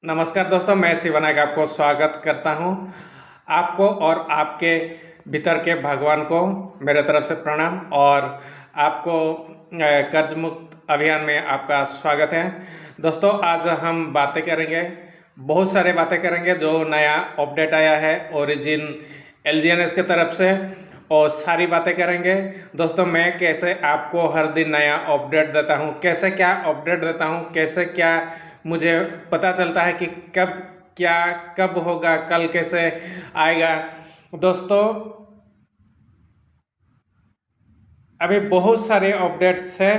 नमस्कार दोस्तों, मैं शिवनायक आपको स्वागत करता हूं। आपको और आपके भीतर के भगवान को मेरे तरफ से प्रणाम और आपको कर्ज मुक्त अभियान में आपका स्वागत है। दोस्तों, आज हम बातें करेंगे, बहुत सारे बातें करेंगे जो नया अपडेट आया है ओरिजिन LGNS की तरफ से, और सारी बातें करेंगे। दोस्तों, मैं कैसे आपको हर दिन नया अपडेट देता हूं, कैसे क्या अपडेट देता हूं, कैसे क्या मुझे पता चलता है कि कब क्या कब होगा, कल कैसे आएगा। दोस्तों, अभी बहुत सारे अपडेट्स हैं,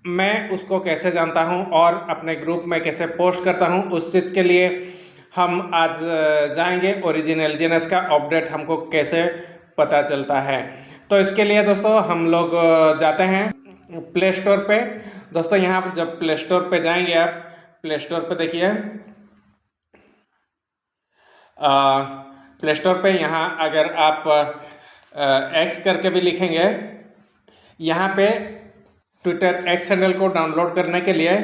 मैं उसको कैसे जानता हूं और अपने ग्रुप में कैसे पोस्ट करता हूं, उस चीज़ के लिए हम आज जाएंगे ओरिजिन LGNS का अपडेट हमको कैसे पता चलता है। तो इसके लिए दोस्तों हम लोग जाते हैं प्ले स्टोर पे। दोस्तों, यहाँ पर जब प्ले स्टोर पे जाएंगे, आप प्ले स्टोर पे देखिए, प्ले स्टोर पे यहाँ अगर आप एक्स करके भी लिखेंगे, यहाँ पे ट्विटर एक्स हैंडल को डाउनलोड करने के लिए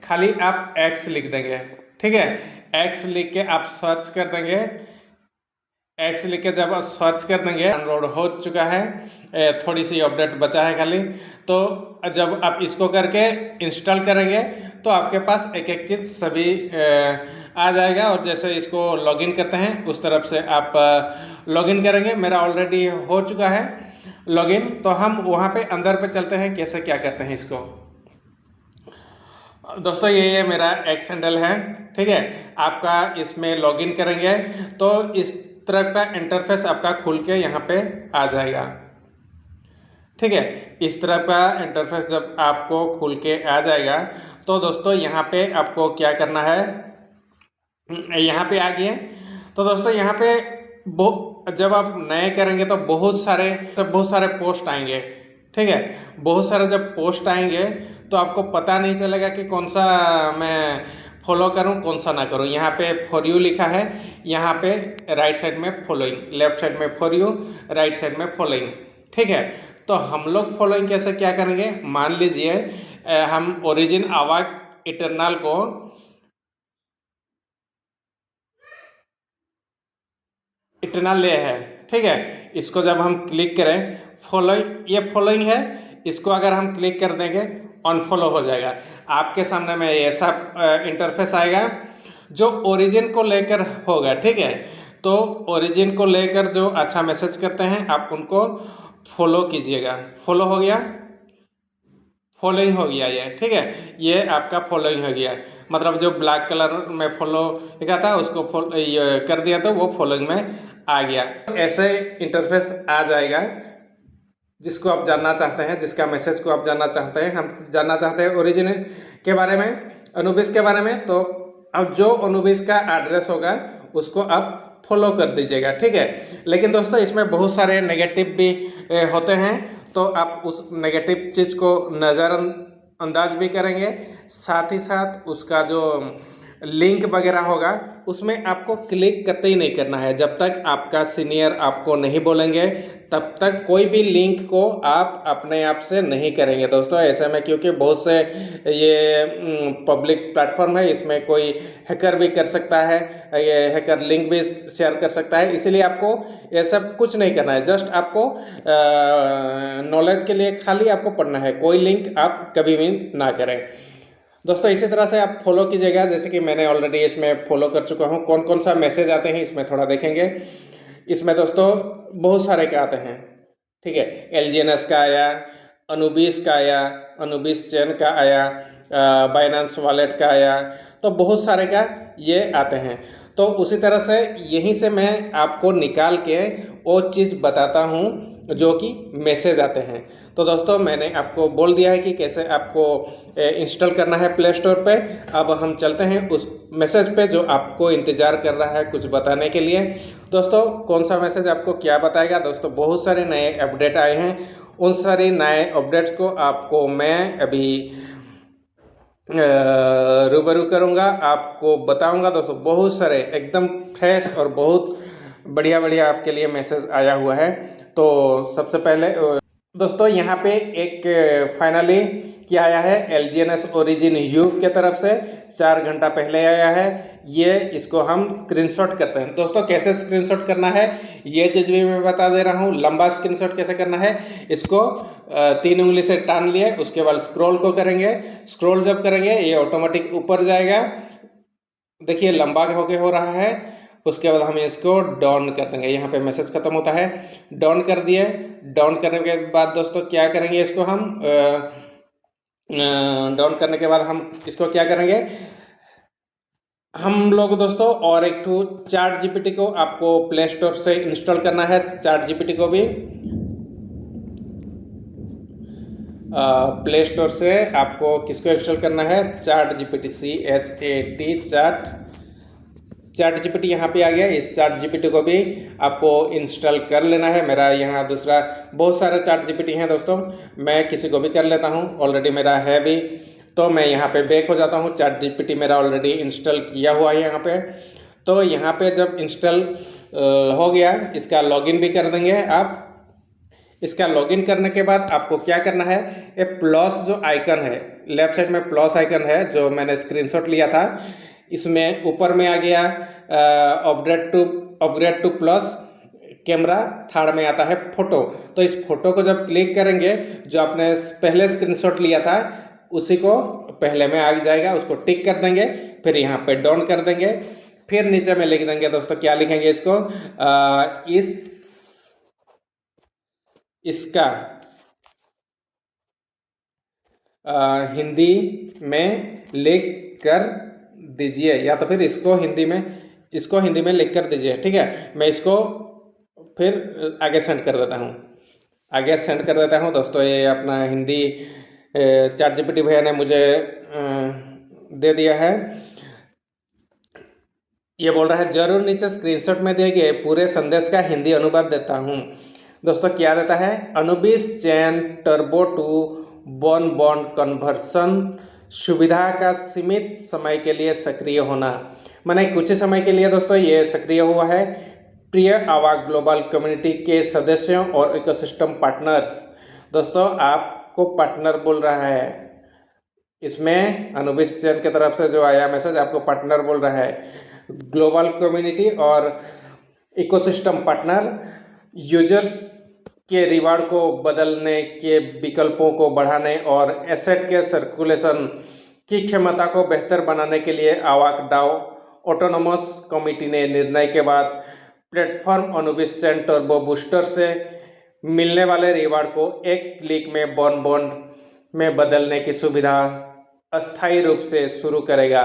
खाली आप एक्स लिख देंगे, ठीक है। एक्स लिख के आप सर्च कर देंगे। एक्स लिख के जब आप सर्च कर देंगे, डाउनलोड हो चुका है, थोड़ी सी अपडेट बचा है खाली। तो जब आप इसको करके इंस्टॉल करेंगे तो आपके पास एक एक चीज़ सभी आ जाएगा, और जैसे इसको लॉगिन करते हैं उस तरफ से आप लॉगिन करेंगे। मेरा ऑलरेडी हो चुका है लॉगिन, तो हम वहाँ पे अंदर पे चलते हैं कैसे क्या करते हैं इसको। दोस्तों, ये मेरा एक्स हैंडल है, ठीक है। आपका इसमें लॉगिन करेंगे तो इस तरह का इंटरफेस आपका खुल के यहाँ पे आ जाएगा, ठीक है। इस तरह का इंटरफेस जब आपको खुल के आ जाएगा तो दोस्तों यहाँ पे आपको क्या करना है, यहाँ पे आ गए। तो दोस्तों यहाँ पे जब आप नए करेंगे तो बहुत सारे पोस्ट आएंगे, ठीक है। बहुत सारे जब पोस्ट आएंगे तो आपको पता नहीं चलेगा कि कौन सा मैं फॉलो करूं, कौन सा ना करूं। यहाँ पे फॉर यू लिखा है, यहाँ पे राइट साइड में फॉलोइंग, लेफ्ट साइड में फॉर यू, राइट साइड में फॉलोइंग, ठीक है। तो हम लोग फॉलोइंग कैसे क्या करेंगे, मान लीजिए हम ओरिजिन अवाक इटर्नल को इटर्नल ले है, ठीक है। इसको जब हम क्लिक करें, फॉलोइंग, ये फॉलोइंग है, इसको अगर हम क्लिक कर देंगे अनफॉलो हो जाएगा। आपके सामने में ऐसा इंटरफेस आएगा जो ओरिजिन को लेकर होगा, ठीक है। तो ओरिजिन को लेकर जो अच्छा मैसेज करते हैं आप उनको फॉलो कीजिएगा। फॉलो हो गया, फॉलोइंग हो गया ये, ठीक है। ये आपका फॉलोइंग हो गया, मतलब जो ब्लैक कलर में फॉलो लिखा था उसको कर दिया तो वो फॉलोइंग में आ गया। ऐसे इंटरफेस आ जाएगा जिसको आप जानना चाहते हैं, जिसका मैसेज को आप जानना चाहते हैं। हम जानना चाहते हैं ओरिजिन के बारे में, अनुबिस के बारे में। तो अब जो अनुबिस का एड्रेस होगा उसको आप फॉलो कर दीजिएगा, ठीक है। लेकिन दोस्तों इसमें बहुत सारे नेगेटिव भी होते हैं, तो आप उस नेगेटिव चीज़ को नज़रअंदाज भी करेंगे। साथ ही साथ उसका जो लिंक वगैरह होगा उसमें आपको क्लिक करते ही नहीं करना है। जब तक आपका सीनियर आपको नहीं बोलेंगे तब तक कोई भी लिंक को आप अपने आप से नहीं करेंगे दोस्तों। ऐसे में क्योंकि बहुत से ये पब्लिक प्लेटफॉर्म है, इसमें कोई हैकर भी कर सकता है, ये हैकर लिंक भी शेयर कर सकता है, इसीलिए आपको ये सब कुछ नहीं करना है। जस्ट आपको नॉलेज के लिए खाली आपको पढ़ना है, कोई लिंक आप कभी भी ना करें दोस्तों। इसी तरह से आप फॉलो कीजिएगा, जैसे कि मैंने ऑलरेडी इसमें फॉलो कर चुका हूँ। कौन कौन सा मैसेज आते हैं इसमें थोड़ा देखेंगे। इसमें दोस्तों बहुत सारे का आते हैं, ठीक है। LGNS का आया, अनुबिस का आया, अनुबिस चेन का आया, बाइनेंस वॉलेट का आया, तो बहुत सारे का ये आते हैं। तो उसी तरह से यहीं से मैं आपको निकाल के वो चीज़ बताता हूँ जो कि मैसेज आते हैं। तो दोस्तों मैंने आपको बोल दिया है कि कैसे आपको इंस्टॉल करना है प्ले स्टोर पे। अब हम चलते हैं उस मैसेज पे जो आपको इंतज़ार कर रहा है कुछ बताने के लिए। दोस्तों, कौन सा मैसेज आपको क्या बताएगा, दोस्तों बहुत सारे नए अपडेट आए हैं। उन सारे नए अपडेट्स को आपको मैं अभी रूबरू करूँगा, आपको बताऊँगा। दोस्तों बहुत सारे एकदम फ्रेश और बहुत बढ़िया बढ़िया आपके लिए मैसेज आया हुआ है। तो सबसे पहले दोस्तों यहाँ पे एक फाइनली क्या आया है, LGNS ओरिजिन यू के तरफ से 4 घंटा पहले आया है। ये इसको हम स्क्रीनशॉट करते हैं। दोस्तों कैसे स्क्रीनशॉट करना है ये चीज़ भी मैं बता दे रहा हूँ। लंबा स्क्रीनशॉट कैसे करना है, इसको 3 उंगली से टान लिए, उसके बाद स्क्रॉल को करेंगे। स्क्रॉल जब करेंगे ये ऑटोमेटिक ऊपर जाएगा। देखिए लंबा होके हो रहा है। उसके बाद हम इसको डाउन कर देंगे। यहाँ पे मैसेज खत्म होता है, डाउन कर दिए। डाउन करने के बाद दोस्तों क्या करेंगे, इसको हम डाउन करने के बाद हम इसको क्या करेंगे, हम लोग दोस्तों और एक टू चैट जीपीटी को आपको प्ले स्टोर से इंस्टॉल करना है। चैट जीपीटी को भी प्ले स्टोर से आपको किसको इंस्टॉल करना है, chat GPT, CHAT chat GPT यहाँ पे आ गया। इस चैट जीपीटी को भी आपको इंस्टॉल कर लेना है। मेरा यहाँ दूसरा बहुत सारे चैट जीपीटी हैं दोस्तों, मैं किसी को भी कर लेता हूँ, ऑलरेडी मेरा है भी। तो मैं यहाँ पे बैक हो जाता हूँ। चैट जीपीटी मेरा ऑलरेडी इंस्टॉल किया हुआ है यहाँ पे। तो यहाँ पे जब इंस्टॉल हो गया, इसका लॉगिन भी कर देंगे आप। इसका लॉगिन करने के बाद आपको क्या करना है, ये प्लस जो आइकन है, लेफ्ट साइड में प्लस आइकन है जो मैंने स्क्रीनशॉट लिया था, इसमें ऊपर में आ गया upgrade two plus camera, third में आता है फोटो। तो इस फोटो को जब क्लिक करेंगे, जो आपने पहले स्क्रीनशॉट लिया था उसी को पहले में आ जाएगा, उसको टिक कर देंगे। फिर यहाँ पे डाउन कर देंगे। फिर नीचे में लिख देंगे दोस्तों, क्या लिखेंगे इसको, इसका हिंदी में लिख कर दीजिए, या तो फिर इसको हिंदी में लिख कर दीजिए। ठीक है, मैं इसको फिर आगे सेंड कर देता हूँ। दोस्तों ये अपना हिंदी चैट जीपीटी भैया ने मुझे दे दिया है। ये बोल रहा है जरूर नीचे स्क्रीनशॉट में दिए गए पूरे संदेश का हिंदी अनुवाद देता हूँ। दोस्तों क्या देता है, Anubis chain turbo two one bond conversion सुविधा का सीमित समय के लिए सक्रिय होना, माने कुछ ही समय के लिए दोस्तों ये सक्रिय हुआ है। प्रिय आवाग ग्लोबल कम्युनिटी के सदस्यों और इकोसिस्टम पार्टनर्स, दोस्तों आपको पार्टनर बोल रहा है, इसमें अनुबिस चैन की तरफ से जो आया मैसेज आपको पार्टनर बोल रहा है। ग्लोबल कम्युनिटी और इकोसिस्टम पार्टनर यूजर्स के रिवार्ड को बदलने के विकल्पों को बढ़ाने और एसेट के सर्कुलेशन की क्षमता को बेहतर बनाने के लिए आवाक डाओ ऑटोनोमस कमिटी ने निर्णय के बाद platform Anubis chain turbo booster से मिलने वाले रिवार्ड को एक क्लिक में बॉन्ड में बदलने की सुविधा अस्थायी रूप से शुरू करेगा।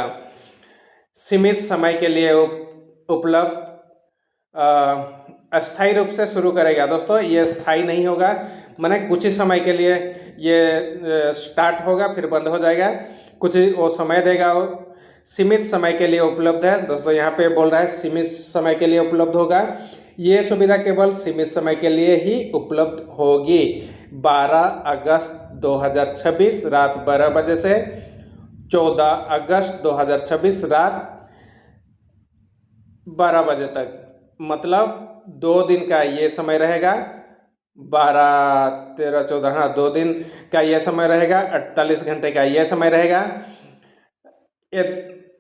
सीमित समय के लिए उपलब्ध, अस्थायी रूप से शुरू करेगा। दोस्तों ये स्थायी नहीं होगा, माने कुछ ही समय के लिए ये स्टार्ट होगा फिर बंद हो जाएगा, कुछ वो समय देगा। सीमित समय के लिए उपलब्ध है। दोस्तों यहाँ पे बोल रहा है सीमित समय के लिए उपलब्ध होगा। ये सुविधा केवल सीमित समय के लिए ही उपलब्ध होगी। 12 अगस्त 2026 रात 12 बजे से 14 अगस्त 2026 रात 12 बजे तक, मतलब 2 दिन का ये समय रहेगा। 12, 13, 14, हाँ 2 दिन का ये समय रहेगा। 48 घंटे का ये समय रहेगा।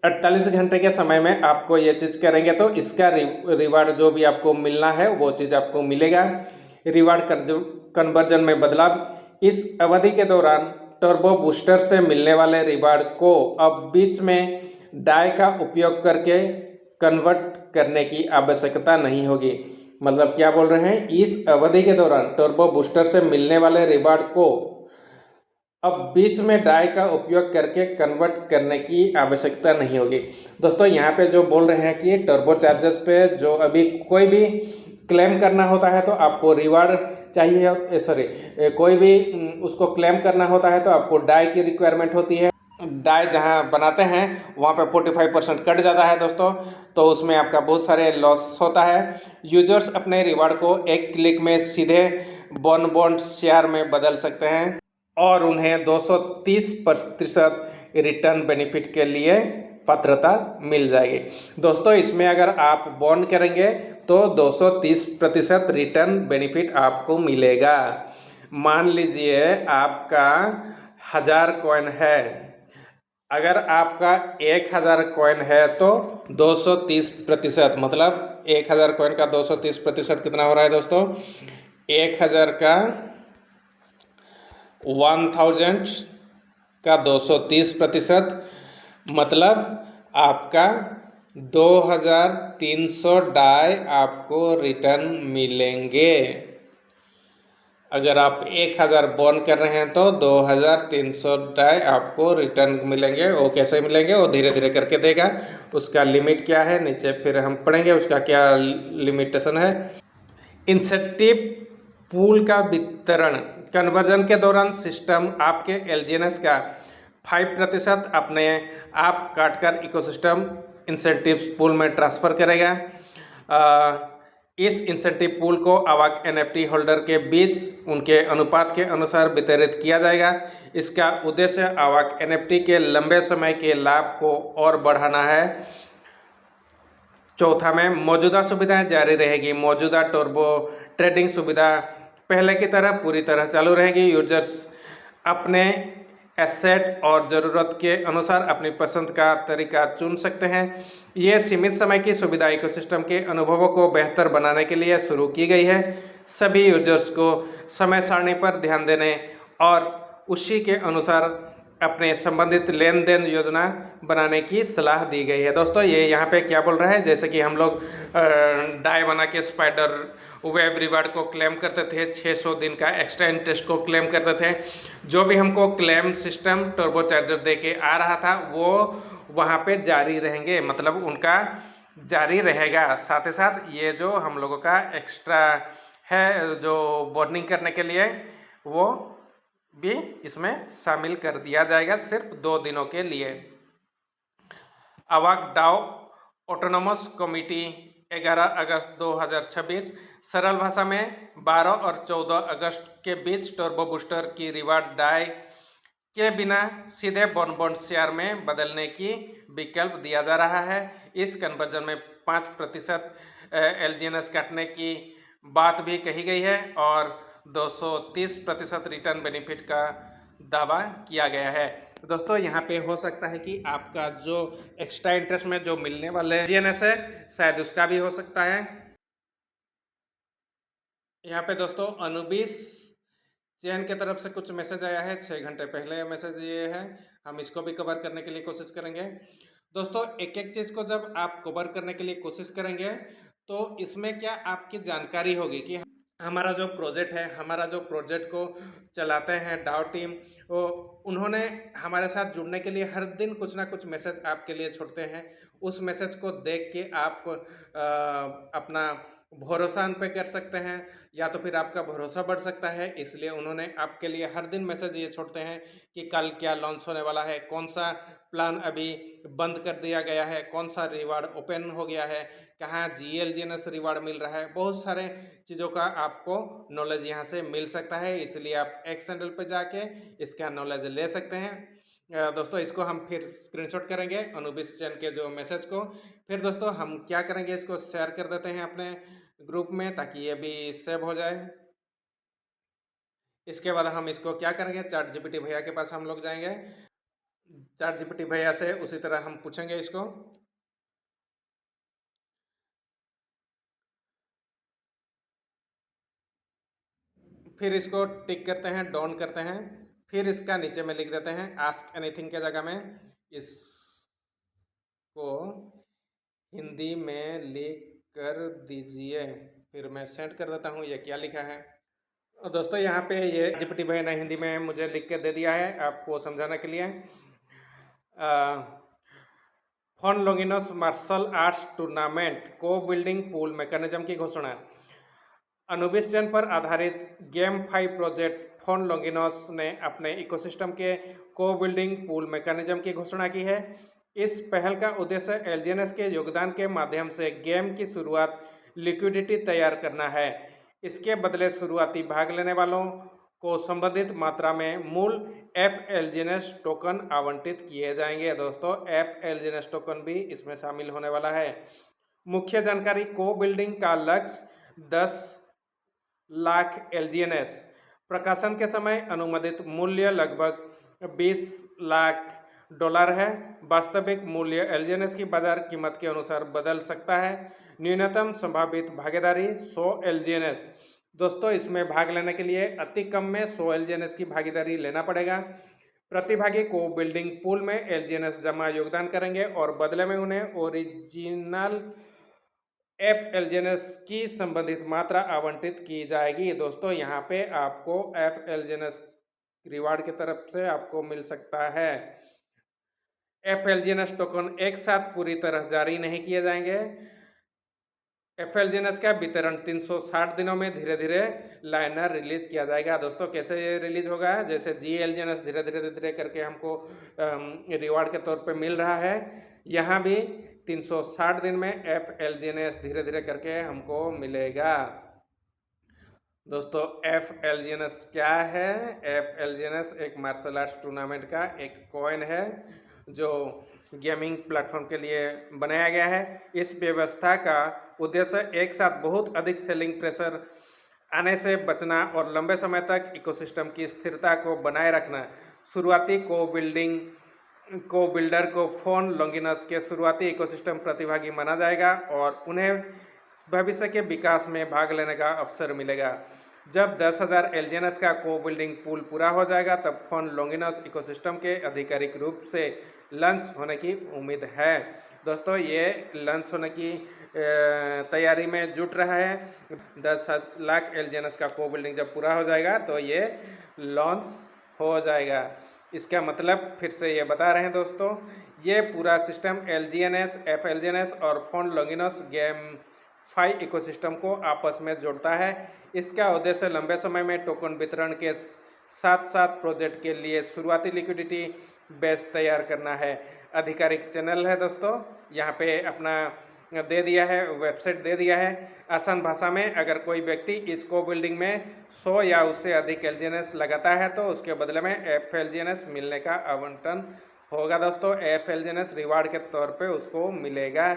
48 घंटे के समय में आपको ये चीज़ करेंगे तो इसका रिवार्ड जो भी आपको मिलना है वो चीज़ आपको मिलेगा। रिवार्ड कन्वर्जन में बदलाव, इस अवधि के दौरान टर्बो बूस्टर से मिलने वाले रिवार्ड को अब बीच में डाई का उपयोग करके कन्वर्ट करने की आवश्यकता नहीं होगी। मतलब क्या बोल रहे हैं, इस अवधि के दौरान टर्बो बूस्टर से मिलने वाले रिवार्ड को अब बीच में डाई का उपयोग करके कन्वर्ट करने की आवश्यकता नहीं होगी। दोस्तों यहाँ पे जो बोल रहे हैं कि टर्बो चार्जर्स पे जो अभी कोई भी क्लेम करना होता है तो आपको रिवार्ड चाहिए, कोई भी उसको क्लेम करना होता है तो आपको डाई की रिक्वायरमेंट होती है। डाई जहाँ बनाते हैं वहाँ पे 45% कट जाता है दोस्तों, तो उसमें आपका बहुत सारे लॉस होता है। यूजर्स अपने रिवार्ड को एक क्लिक में सीधे बॉन्ड शेयर में बदल सकते हैं और उन्हें 230% रिटर्न बेनिफिट के लिए पात्रता मिल जाएगी। दोस्तों इसमें अगर आप बॉन्ड करेंगे तो 230% रिटर्न बेनिफिट आपको मिलेगा। मान लीजिए आपका 1000 कॉइन है, अगर आपका 1000 कॉइन है तो 230%, मतलब 1000 कॉइन का 230% कितना हो रहा है दोस्तों? 1000 का 1000 का 230%, मतलब आपका 2300 डाई आपको रिटर्न मिलेंगे। अगर आप 1000 बर्न कर रहे हैं तो 2300 डाई आपको रिटर्न मिलेंगे। वो कैसे मिलेंगे? वो धीरे धीरे करके देगा। उसका लिमिट क्या है नीचे फिर हम पढ़ेंगे, उसका क्या लिमिटेशन है। इंसेंटिव पूल का वितरण कन्वर्जन के दौरान सिस्टम आपके एलजीएनएस का 5% अपने आप काटकर इकोसिस्टम इंसेंटिव पूल में ट्रांसफ़र करेगा। इस इंसेंटिव पूल को अवाक एनएफटी होल्डर के बीच उनके अनुपात के अनुसार वितरित किया जाएगा। इसका उद्देश्य अवाक एनएफटी के लंबे समय के लाभ को और बढ़ाना है। चौथा में मौजूदा सुविधाएं जारी रहेगी। मौजूदा टर्बो ट्रेडिंग सुविधा पहले की तरह पूरी तरह चालू रहेगी। यूजर्स अपने एसेट और ज़रूरत के अनुसार अपनी पसंद का तरीका चुन सकते हैं। ये सीमित समय की सुविधा इकोसिस्टम के अनुभवों को बेहतर बनाने के लिए शुरू की गई है। सभी यूजर्स को समय सारणी पर ध्यान देने और उसी के अनुसार अपने संबंधित लेन देन योजना बनाने की सलाह दी गई है। दोस्तों ये यहाँ पे क्या बोल रहा है, जैसे कि हम लोग डाई बना के स्पाइडर वेब रिवार्ड को क्लेम करते थे, 600 दिन का एक्स्ट्रा इंटरेस्ट को क्लेम करते थे। जो भी हमको क्लेम सिस्टम टर्बो चार्जर दे के आ रहा था वो वहाँ पे जारी रहेंगे, मतलब उनका जारी रहेगा। साथ ही साथ ये जो हम लोगों का एक्स्ट्रा है जो बर्निंग करने के लिए, वो भी इसमें शामिल कर दिया जाएगा सिर्फ 2 दिनों के लिए। अवाक डाओ ऑटोनोमस कमिटी 11 अगस्त 2026, सरल भाषा में 12 और 14 अगस्त के बीच टर्बो बूस्टर की रिवार्ड डाई के बिना सीधे बॉन्ड शेयर में बदलने की विकल्प दिया जा रहा है। इस कन्वर्जन में 5% एलजीएनएस काटने की बात भी कही गई है और 230% रिटर्न बेनिफिट का दावा किया गया है। दोस्तों यहाँ पे हो सकता है कि आपका जो एक्स्ट्रा इंटरेस्ट में जो मिलने वाले एलजीएनएस है शायद उसका भी हो सकता है। यहाँ पे दोस्तों अनुबिस चैन की तरफ से कुछ मैसेज आया है 6 घंटे पहले। मैसेज ये है, हम इसको भी कवर करने के लिए कोशिश करेंगे। दोस्तों एक एक चीज़ को जब आप कवर करने के लिए कोशिश करेंगे तो इसमें क्या आपकी जानकारी होगी कि हमारा जो प्रोजेक्ट है, हमारा जो प्रोजेक्ट को चलाते हैं डाओ टीम, वो उन्होंने हमारे साथ जुड़ने के लिए हर दिन कुछ ना कुछ मैसेज आपके लिए छोड़ते हैं। उस मैसेज को देख के आप अपना भरोसा उन पे कर सकते हैं या तो फिर आपका भरोसा बढ़ सकता है। इसलिए उन्होंने आपके लिए हर दिन मैसेज ये छोड़ते हैं कि कल क्या लॉन्च होने वाला है, कौन सा प्लान अभी बंद कर दिया गया है, कौन सा रिवार्ड ओपन हो गया है, कहाँ जीएलजीएनएस रिवार्ड मिल रहा है। बहुत सारे चीज़ों का आपको नॉलेज यहाँ से मिल सकता है। इसलिए आप एक्स हैंडल पर जाके इसका नॉलेज ले सकते हैं। दोस्तों इसको हम फिर स्क्रीनशॉट करेंगे अनुबिस चैन के जो मैसेज को। फिर दोस्तों हम क्या करेंगे, इसको शेयर कर देते हैं अपने ग्रुप में ताकि ये भी सेव हो जाए। इसके बाद हम इसको क्या करेंगे, चैट जीपीटी भैया के पास हम लोग जाएंगे। चैट जीपीटी भैया से उसी तरह हम पूछेंगे इसको। फिर इसको टिक करते हैं, डॉन करते हैं। फिर इसका नीचे में लिख देते हैं आस्क एनीथिंग के जगह में इसको हिंदी में लिख कर दीजिए। फिर मैं सेंड कर देता हूँ। ये क्या लिखा है दोस्तों, यहाँ पे ये जीपीटी भाई ने हिंदी में मुझे लिख के दे दिया है आपको समझाने के लिए। फॉन लोगिनोस मार्शल आर्ट्स टूर्नामेंट को बिल्डिंग पूल मैकेनिज्म की घोषणा। अनुबिस चैन पर आधारित गेम 5 प्रोजेक्ट फॉन लोगिनोस ने अपने इकोसिस्टम के को बिल्डिंग पूल मैकेनिज्म की घोषणा की है। इस पहल का उद्देश्य एलजीएनएस के योगदान के माध्यम से गेम की शुरुआत लिक्विडिटी तैयार करना है। इसके बदले शुरुआती भाग लेने वालों को संबंधित मात्रा में मूल एफ-एलजीएनएस टोकन आवंटित किए जाएंगे। दोस्तों एफ-एलजीएनएस टोकन भी इसमें शामिल होने वाला है। मुख्य जानकारी, को बिल्डिंग का लक्ष्य 10 लाख एलजीएनएस प्रकाशन के समय अनुमानित मूल्य लगभग 20 लाख डॉलर है। वास्तविक मूल्य एलजीएनएस की बाजार कीमत के अनुसार बदल सकता है। न्यूनतम संभावित भागीदारी 100 एलजीएनएस। दोस्तों, इसमें भाग लेने के लिए अति कम में 100 एलजीएनएस की भागीदारी लेना पड़ेगा। प्रतिभागी को बिल्डिंग पूल में एलजीएनएस जमा योगदान करेंगे और बदले में उन्हें ओरिजिनल एफ एलजीएनएस की संबंधित मात्रा आवंटित की जाएगी। दोस्तों, यहाँ पे आपको एफ एलजीएनएस रिवार्ड की तरफ से आपको मिल सकता है। एफ एलजीएनएस टोकन एक साथ पूरी तरह जारी नहीं किए जाएंगे। एफ एलजीएनएस का वितरण 360 दिनों में धीरे धीरे लाइनर रिलीज किया जाएगा। दोस्तों, कैसे ये रिलीज होगा? जैसे जी एलजीएनएस धीरे धीरे करके हमको रिवार्ड के तौर पे मिल रहा है, यहाँ भी 360 दिन में एफ एलजीएनएस धीरे धीरे करके हमको मिलेगा। दोस्तों, एफ एलजीएनएस क्या है? एफ एलजीएनएस एक मार्शल आर्ट्स टूर्नामेंट का एक कॉइन है जो गेमिंग प्लेटफॉर्म के लिए बनाया गया है। इस व्यवस्था का उद्देश्य एक साथ बहुत अधिक सेलिंग प्रेशर आने से बचना और लंबे समय तक इकोसिस्टम की स्थिरता को बनाए रखना। शुरुआती को बिल्डर को फोन लॉन्गिनस के शुरुआती इकोसिस्टम प्रतिभागी माना जाएगा और उन्हें भविष्य के विकास में भाग लेने का अवसर मिलेगा। जब 10,000 एलजीएनएस का को बिल्डिंग पूल पूरा हो जाएगा तब फोन लॉन्गिनस इकोसिस्टम के आधिकारिक रूप से लॉन्च होने की उम्मीद है। दोस्तों, ये लॉन्च होने की तैयारी में जुट रहा है। 10 लाख एलजीएनएस का को बिल्डिंग जब पूरा हो जाएगा तो ये लॉन्च हो जाएगा। इसका मतलब फिर से ये बता रहे हैं दोस्तों, ये पूरा सिस्टम एलजीएनएस, एफ एलजीएनएस और फोन लॉन्गिनस गेम फाई इकोसिस्टम को आपस में जोड़ता है। इसका उद्देश्य लंबे समय में टोकन वितरण के साथ साथ प्रोजेक्ट के लिए शुरुआती लिक्विडिटी बेस तैयार करना है। आधिकारिक चैनल है दोस्तों, यहाँ पे अपना दे दिया है, वेबसाइट दे दिया है आसान भाषा में। अगर कोई व्यक्ति इस को बिल्डिंग में 100 या उससे अधिक एलजीएनएस लगाता है तो उसके बदले में एफ एलजीएनएस मिलने का आवंटन होगा। दोस्तों, एफ एलजीएनएस रिवार्ड के तौर पे उसको मिलेगा,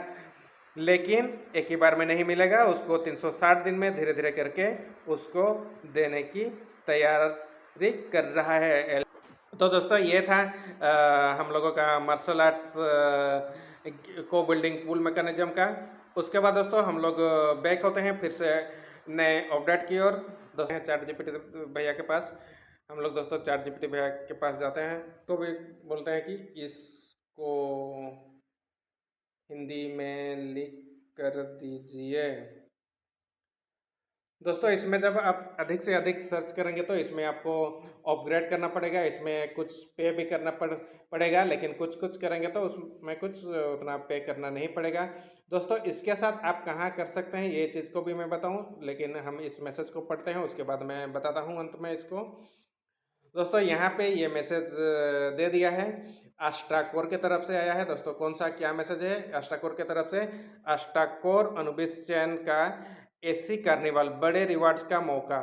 लेकिन एक ही बार में नहीं मिलेगा, उसको 360 दिन में धीरे धीरे करके उसको देने की तैयारी कर रहा है। तो दोस्तों, ये था हम लोगों का मार्शल आर्ट्स को बिल्डिंग पूल मैकेनिज्म का। उसके बाद दोस्तों हम लोग बैक होते हैं फिर से नए अपडेट की ओर। दोस्तों, चैट जीपीटी भैया के पास हम लोग दोस्तों चैट जीपीटी भैया के पास जाते हैं तो भी बोलते हैं कि इसको हिंदी में लिख कर दीजिए। दोस्तों, इसमें जब आप अधिक से अधिक सर्च करेंगे तो इसमें आपको अपग्रेड करना पड़ेगा, इसमें कुछ पे भी करना पड़ेगा, लेकिन कुछ करेंगे तो उसमें कुछ उतना पे करना नहीं पड़ेगा। दोस्तों, इसके साथ आप कहाँ कर सकते हैं ये चीज़ को भी मैं बताऊं, लेकिन हम इस मैसेज को पढ़ते हैं, उसके बाद मैं बताता हूं अंत में इसको। दोस्तों, यहाँ पे ये मैसेज दे दिया है, अस्टाकोर की तरफ से आया है। दोस्तों, कौन सा क्या मैसेज है? अस्टाकोर की तरफ से, अस्टाकोर अनुबिस चैन का एसी कार्निवल बड़े रिवार्ड्स का मौका।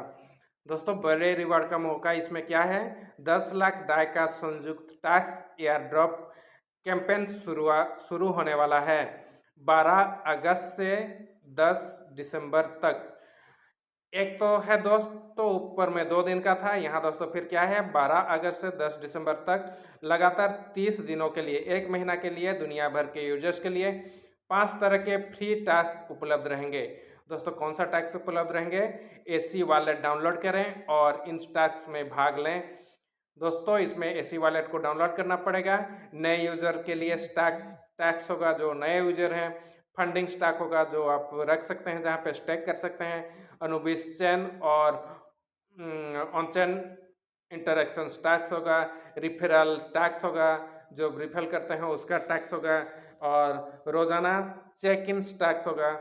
दोस्तों, बड़े रिवार्ड का मौका इसमें क्या है? 10 लाख डाई का संयुक्त टास्क एयर ड्रॉप कैंपेन शुरू होने वाला है 12 अगस्त से 10 दिसंबर तक। एक तो है दोस्तों ऊपर में 2 दिन का था, यहाँ दोस्तों फिर क्या है 12 अगस्त से 10 दिसंबर तक लगातार 30 दिनों के लिए, 1 महीना के लिए दुनिया भर के यूजर्स के लिए 5 तरह के फ्री टास्क उपलब्ध रहेंगे। दोस्तों, कौन सा टास्क उपलब्ध रहेंगे? एसी वॉलेट डाउनलोड करें और इन टास्क में भाग लें। दोस्तों, इसमें एसी वॉलेट को डाउनलोड करना पड़ेगा। नए यूजर के लिए स्टैक टैक्स होगा, जो नए यूजर हैं। फंडिंग स्टॉक होगा जो आप रख सकते हैं, जहाँ पे स्टेक कर सकते हैं। अनुबिस चैन और ऑन चैन इंटरेक्शन टैक्स होगा। रिफरल टैक्स होगा, जो रिफर करते हैं उसका टैक्स होगा। और रोजाना चेक इन टैक्स होगा,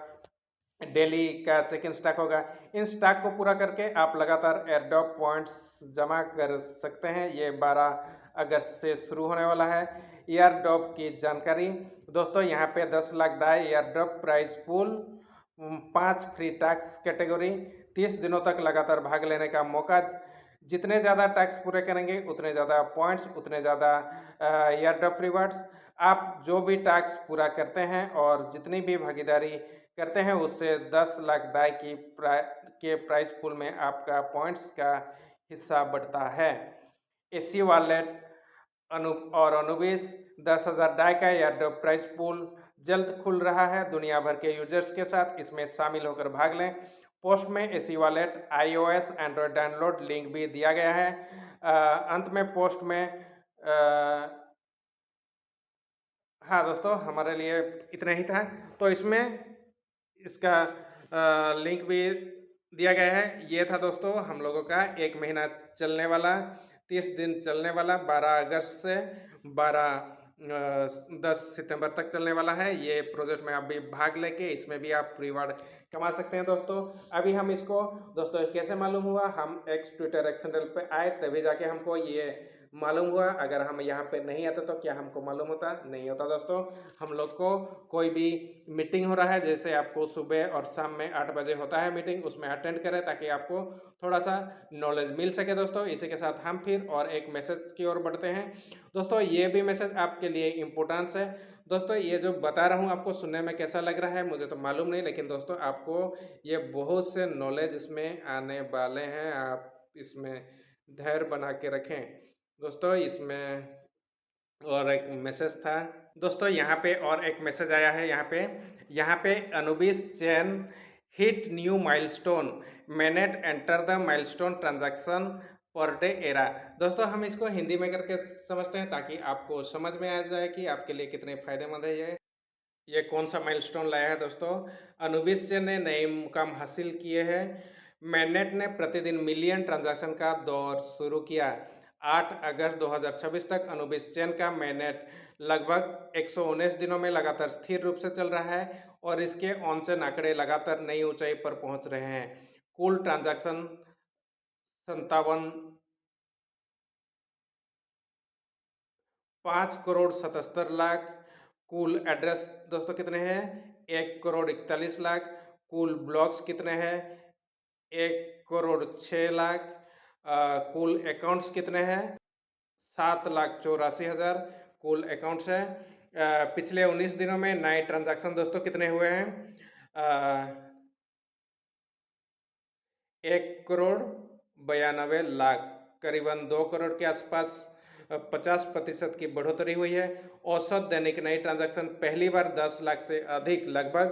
डेली का चेक इन स्टॉक होगा। इन स्टॉक को पूरा करके आप लगातार एयरड्रॉप पॉइंट्स जमा कर सकते हैं। ये 12 अगस्त से शुरू होने वाला है। एयर ड्रॉप की जानकारी दोस्तों, यहाँ पे 10 lakh DAI airdrop prize pool, 5 free tax category, 30 दिनों तक लगातार भाग लेने का मौका। जितने ज़्यादा टैक्स पूरे करेंगे उतने ज़्यादा पॉइंट्स, उतने ज़्यादा एयर ड्रॉप रिवार्ड्स। आप जो भी टैक्स पूरा करते हैं और जितनी भी भागीदारी करते हैं उससे 10 लाख डाई के प्राइज पूल में आपका पॉइंट्स का हिस्सा बढ़ता है। एसी वॉलेट और अनुबिस 10,000 डाई का एयरड्रॉप प्राइस पूल जल्द खुल रहा है। दुनिया भर के यूजर्स के साथ इसमें शामिल होकर भाग लें। पोस्ट में AC wallet iOS Android download link भी दिया गया है। अंत में पोस्ट में हाँ दोस्तों, हमारे लिए इतना ही था। तो इसमें इसका लिंक भी दिया गया है। ये था दोस्तों हम लोगों का 1 महीना चलने वाला, 30 दिन चलने वाला, 12 अगस्त से 10 सितंबर तक चलने वाला है। ये प्रोजेक्ट में आप भी भाग लेके इसमें भी आप रिवार्ड कमा सकते हैं दोस्तों। अभी हम इसको दोस्तों कैसे मालूम हुआ, हम एक्स ट्विटर एक्सेंडल पे आए तभी जाके हमको ये मालूम हुआ। अगर हम यहाँ पे नहीं आते तो क्या हमको मालूम होता? नहीं होता दोस्तों। हम लोग को कोई भी मीटिंग हो रहा है, जैसे आपको सुबह और शाम में 8 बजे होता है मीटिंग, उसमें अटेंड करें ताकि आपको थोड़ा सा नॉलेज मिल सके दोस्तों। इसी के साथ हम फिर और एक मैसेज की ओर बढ़ते हैं दोस्तों। ये भी मैसेज आपके लिए इम्पोर्टेंस है दोस्तों। ये जो बता रहा हूँ आपको सुनने में कैसा लग रहा है मुझे तो मालूम नहीं, लेकिन दोस्तों आपको ये बहुत से नॉलेज इसमें आने वाले हैं। आप इसमें धैर्य बना के रखें दोस्तों। इसमें और एक मैसेज था दोस्तों, यहाँ पे और एक मैसेज आया है। यहाँ पे Anubis chain hit new milestone, MANET enter the milestone transaction per day era. दोस्तों हम इसको हिंदी में करके समझते हैं ताकि आपको समझ में आ जाए कि आपके लिए कितने फायदेमंद है ये कौन सा माइलस्टोन लाया है दोस्तों। अनुबिस चैन ने नए मुकाम हासिल किए हैं। मैनेट ने प्रतिदिन मिलियन ट्रांजैक्शन का दौर शुरू किया। 8 अगस्त 2026 तक अनुबिस चैन का मैनेट लगभग 119 दिनों में लगातार स्थिर रूप से चल रहा है और इसके ऑन चेन आंकड़े लगातार नई ऊंचाई पर पहुंच रहे हैं। कुल ट्रांजैक्शन 5 करोड़ 77 लाख। कुल एड्रेस दोस्तों कितने हैं? 1 करोड़ 41 लाख। कुल ब्लॉक्स कितने हैं? 1 करोड़ 6 लाख। कुल अकाउंट्स कितने हैं? 7,84,000 कुल अकाउंट्स है। पिछले 19 दिनों में नए ट्रांजैक्शन दोस्तों कितने हुए हैं? 1 करोड़ 92 लाख, करीबन 2 करोड़ के आसपास 50% की बढ़ोतरी हुई है। औसत दैनिक नई ट्रांजैक्शन पहली बार 10 लाख से अधिक, लगभग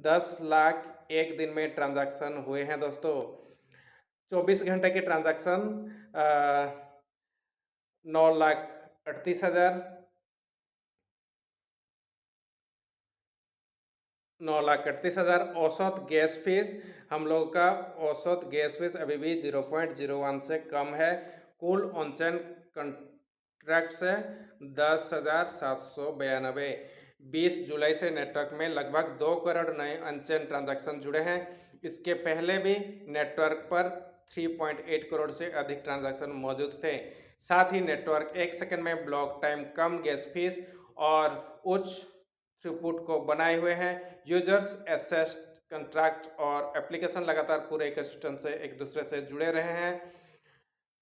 10 लाख एक दिन में ट्रांजैक्शन हुए हैं दोस्तों। 24 घंटे के ट्रांजैक्शन 9,38,000, 9,38,000। औसत गैस फीस, हम लोगों का औसत गैस फीस अभी भी 0.01 से कम है। कुल ऑनचेन कॉन्ट्रैक्ट से 10,792। 20 जुलाई से नेटवर्क में लगभग 2 करोड़ नए अनचेन ट्रांजैक्शन जुड़े हैं। इसके पहले भी नेटवर्क पर 3.8 करोड़ से अधिक ट्रांजैक्शन मौजूद थे। साथ ही नेटवर्क 1 सेकंड में ब्लॉक टाइम, कम गैस फीस और उच्च थ्रूपुट को बनाए हुए हैं। यूजर्स, एसेट, कॉन्ट्रैक्ट और एप्लीकेशन लगातार पूरे इकोसिस्टम से एक दूसरे से जुड़े रहे हैं।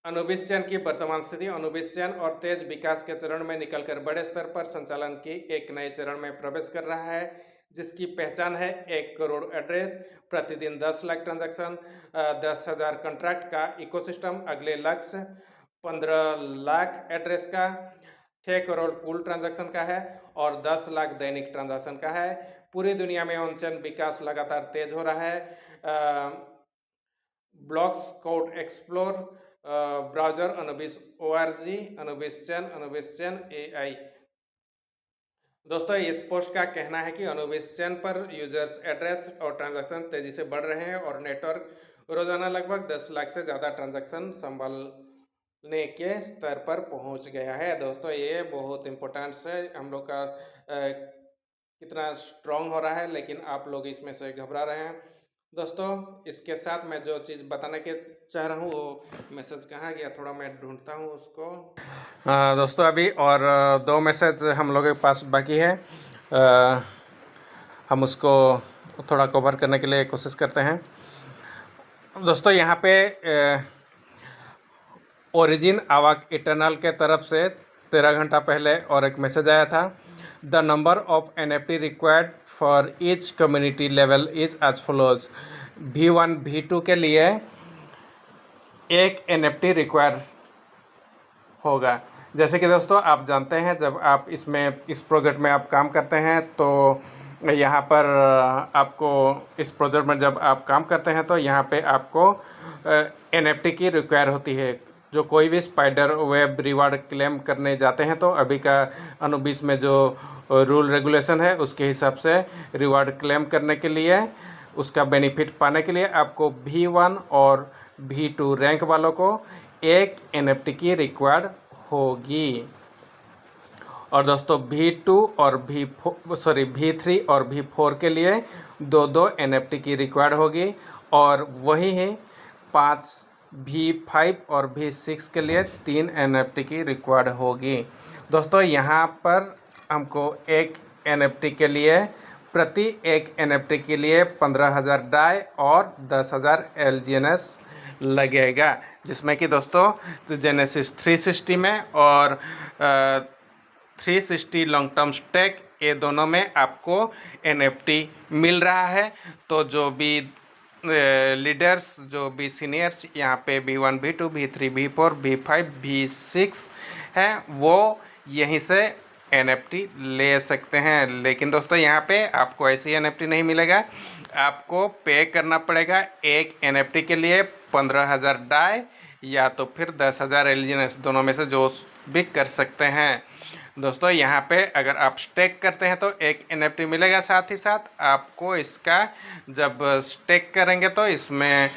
अनुबिस चैन की वर्तमान स्थिति, अनुबिस चैन और तेज विकास के चरण में निकलकर बड़े स्तर पर संचालन की एक नए चरण में प्रवेश कर रहा है, जिसकी पहचान है 1 करोड़ एड्रेस, प्रतिदिन 10 लाख ट्रांजैक्शन, 10,000 कॉन्ट्रैक्ट का इकोसिस्टम। अगले लक्ष्य 15 लाख एड्रेस का, 6 करोड़ कुल ट्रांजैक्शन का है और 10 लाख दैनिक ट्रांजैक्शन का है। पूरी दुनिया में ऑनचेन विकास लगातार तेज हो रहा है। Blocks code explore browser, Anubis ORG, Anubis chain AI। दोस्तों इस पोस्ट का कहना है कि अनुबिस चैन पर यूजर्स, एड्रेस और ट्रांजैक्शन तेजी से बढ़ रहे हैं और नेटवर्क रोजाना लगभग 10 लाख से ज़्यादा ट्रांजैक्शन संभालने के स्तर पर पहुंच गया है। दोस्तों ये बहुत इम्पोर्टेंट है, हम लोग का कितना स्ट्रॉन्ग हो रहा है, लेकिन आप लोग इसमें से घबरा रहे हैं। दोस्तों इसके साथ मैं जो चीज़ बताने के चाह रहा हूँ वो मैसेज कहाँ गया, थोड़ा मैं ढूंढता हूँ उसको। दोस्तों अभी और 2 मैसेज हम लोगों के पास बाकी है। हम उसको थोड़ा कवर करने के लिए कोशिश करते हैं। दोस्तों यहाँ पे ओरिजिन आवाक इटर्नल के तरफ से 13 घंटा पहले और एक मैसेज आया था। The number of NFT required for each community level is as follows. V1 V2 के लिए एक NFT रिक्वायर होगा। जैसे कि दोस्तों आप जानते हैं, जब आप इस प्रोजेक्ट में आप काम करते हैं तो यहाँ पर आपको इस प्रोजेक्ट में जब आप काम करते हैं तो यहाँ पे आपको NFT की रिक्वायर होती है। जो कोई भी स्पाइडर वेब रिवार्ड क्लेम करने जाते हैं तो अभी का अनुबीस में जो रूल रेगुलेशन है उसके हिसाब से रिवार्ड क्लेम करने के लिए, उसका बेनिफिट पाने के लिए आपको V1 और V2 रैंक वालों को एक NFT की रिक्वायर्ड होगी। और दोस्तों V2 और V3 और V4 के लिए 2 NFT की रिक्वायर्ड होगी। और वही है 5 V5 और V6 के लिए 3 NFT की रिक्वायर्ड होगी। दोस्तों यहाँ पर हमको एक NFT के लिए एक NFT के लिए 15,000 डाई और 10,000 LGNS लगेगा, जिसमें कि दोस्तों जेनेसिस 360 में और 360 लॉन्ग टर्म स्टैक, ये दोनों में आपको NFT मिल रहा है। तो जो भी लीडर्स, जो भी सीनियर्स यहाँ पे V1 V2 V3 V4 V5 V6 हैं, वो यहीं से NFT ले सकते हैं। लेकिन दोस्तों यहाँ पे आपको ऐसी NFT नहीं मिलेगा, आपको पे करना पड़ेगा एक NFT के लिए 15,000 डाई या तो फिर 10,000 LGNS, दोनों में से जो भी कर सकते हैं। दोस्तों यहाँ पे अगर आप स्टेक करते हैं तो एक NFT मिलेगा, साथ ही साथ आपको इसका जब स्टेक करेंगे तो इसमें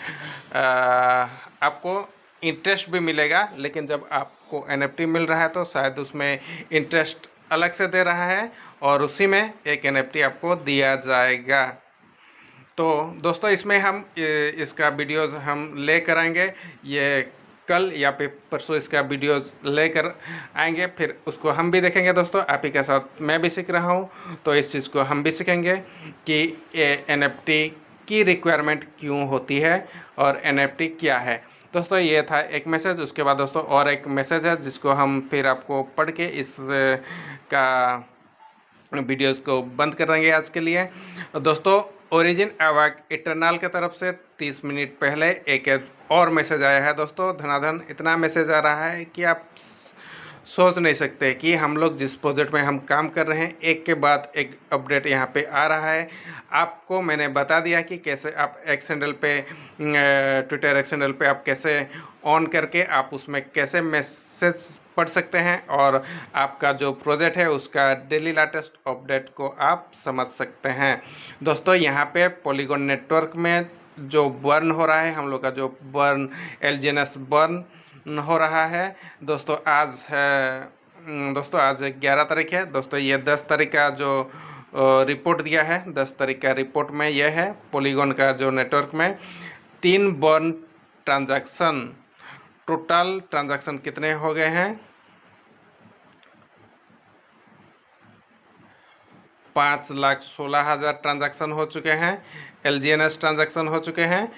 आपको इंटरेस्ट भी मिलेगा। लेकिन जब आपको NFT मिल रहा है तो शायद उसमें इंटरेस्ट अलग से दे रहा है और उसी में एक NFT आपको दिया जाएगा। तो दोस्तों इसमें हम इसका वीडियोज़ हम लेकर आएंगे, ये कल या फिर परसों इसका वीडियोज़ लेकर आएंगे, फिर उसको हम भी देखेंगे। दोस्तों आप ही के साथ मैं भी सीख रहा हूँ तो इस चीज़ को हम भी सीखेंगे कि NFT की रिक्वायरमेंट क्यों होती है और NFT क्या है। दोस्तों ये था एक मैसेज। उसके बाद दोस्तों और एक मैसेज है जिसको हम फिर आपको पढ़ के इस का वीडियोस को बंद कर देंगे आज के लिए। दोस्तों ओरिजिन अवाक इटरनल की तरफ से 30 मिनट पहले एक और मैसेज आया है। दोस्तों धनाधन इतना मैसेज आ रहा है कि आप सोच नहीं सकते कि हम लोग जिस प्रोजेक्ट में हम काम कर रहे हैं एक के बाद एक अपडेट यहाँ पे आ रहा है। आपको मैंने बता दिया कि कैसे आप एक्स हैंडल पे, ट्विटर एक्स हैंडल पे आप कैसे ऑन करके आप उसमें कैसे मैसेज पढ़ सकते हैं और आपका जो प्रोजेक्ट है उसका डेली लेटेस्ट अपडेट को आप समझ सकते हैं। दोस्तों यहाँ पे पॉलीगॉन नेटवर्क में जो बर्न हो रहा है, हम लोग का जो बर्न LGNS बर्न हो रहा है दोस्तों, आज है दोस्तों आज 11 तारीख है। दोस्तों ये 10 तारीख का जो रिपोर्ट दिया है, 10 तारीख का रिपोर्ट में यह है पॉलीगॉन का जो नेटवर्क में 3 बर्न ट्रांजैक्शन, टोटल ट्रांजैक्शन कितने हो गए हैं 5,16,000 ट्रांजैक्शन हो चुके हैं, LGNS ट्रांजैक्शन हो चुके हैं।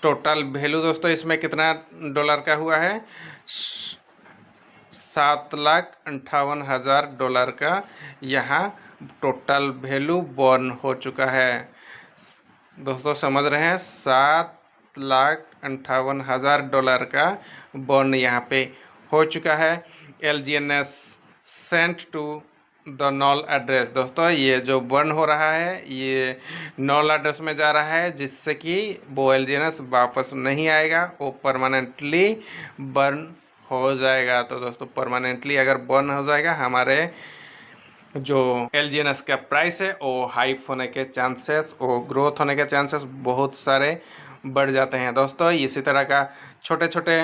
टोटल वैल्यू दोस्तों इसमें कितना डॉलर का हुआ है, 7,58,000 डॉलर का यहाँ टोटल वैल्यू बर्न हो चुका है। दोस्तों समझ रहे हैं, 7,58,000 डॉलर का बर्न यहाँ पे हो चुका है। LGNS sent to the null address. दोस्तों ये जो बर्न हो रहा है ये नॉल एड्रेस में जा रहा है, जिससे कि वो LGNS वापस नहीं आएगा, वो परमानेंटली बर्न हो जाएगा। तो दोस्तों परमानेंटली अगर बर्न हो जाएगा, हमारे जो LGNS का प्राइस है वो हाइप होने के चांसेस, वो ग्रोथ होने के चांसेस बहुत सारे बढ़ जाते हैं। दोस्तों इसी तरह का छोटे छोटे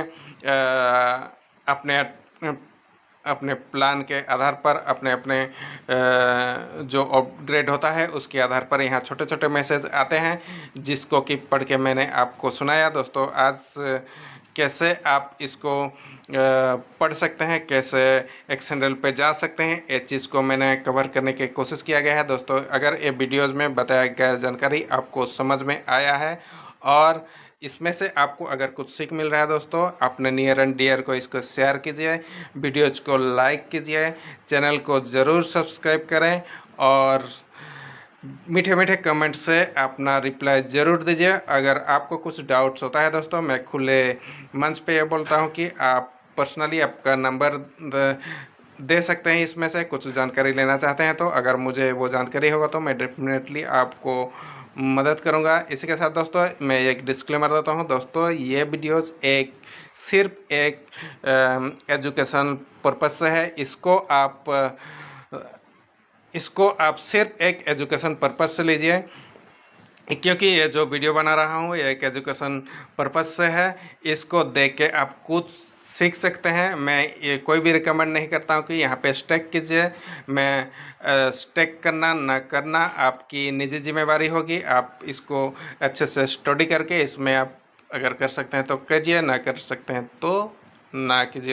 अपने प्लान के आधार पर, अपने जो अपग्रेड होता है उसके आधार पर यहाँ छोटे छोटे मैसेज आते हैं, जिसको कि पढ़ के मैंने आपको सुनाया। दोस्तों आज कैसे आप इसको पढ़ सकते हैं, कैसे एक्स हैंडल पे जा सकते हैं, ये चीज़ को मैंने कवर करने की कोशिश किया गया है। दोस्तों अगर ये वीडियोज़ में बताया गया जानकारी आपको समझ में आया है और इसमें से आपको अगर कुछ सीख मिल रहा है, दोस्तों अपने नियर एंड डियर को इसको शेयर कीजिए, वीडियोज़ को लाइक कीजिए, चैनल को ज़रूर सब्सक्राइब करें और मीठे मीठे कमेंट से अपना रिप्लाई ज़रूर दीजिए। अगर आपको कुछ डाउट्स होता है दोस्तों, मैं खुले मंच पे ये बोलता हूँ कि आप पर्सनली आपका नंबर दे सकते हैं। इसमें से कुछ जानकारी लेना चाहते हैं तो अगर मुझे वो जानकारी होगा तो मैं डेफिनेटली आपको मदद करूंगा। इसी के साथ दोस्तों मैं एक डिस्क्लेमर देता हूं दोस्तों, ये वीडियोस सिर्फ एक एजुकेशन पर्पस से है। इसको आप सिर्फ एक एजुकेशन पर्पस से लीजिए, क्योंकि ये जो वीडियो बना रहा हूँ ये एक एजुकेशन पर्पस से है। इसको देख के आप कुछ सीख सकते हैं। मैं ये कोई भी रिकमेंड नहीं करता हूँ कि यहाँ पे स्टेक कीजिए। मैं स्टेक करना ना करना आपकी निजी जिम्मेवारी होगी। आप इसको अच्छे से स्टडी करके इसमें आप अगर कर सकते हैं तो कीजिए, ना कर सकते हैं तो ना कीजिए।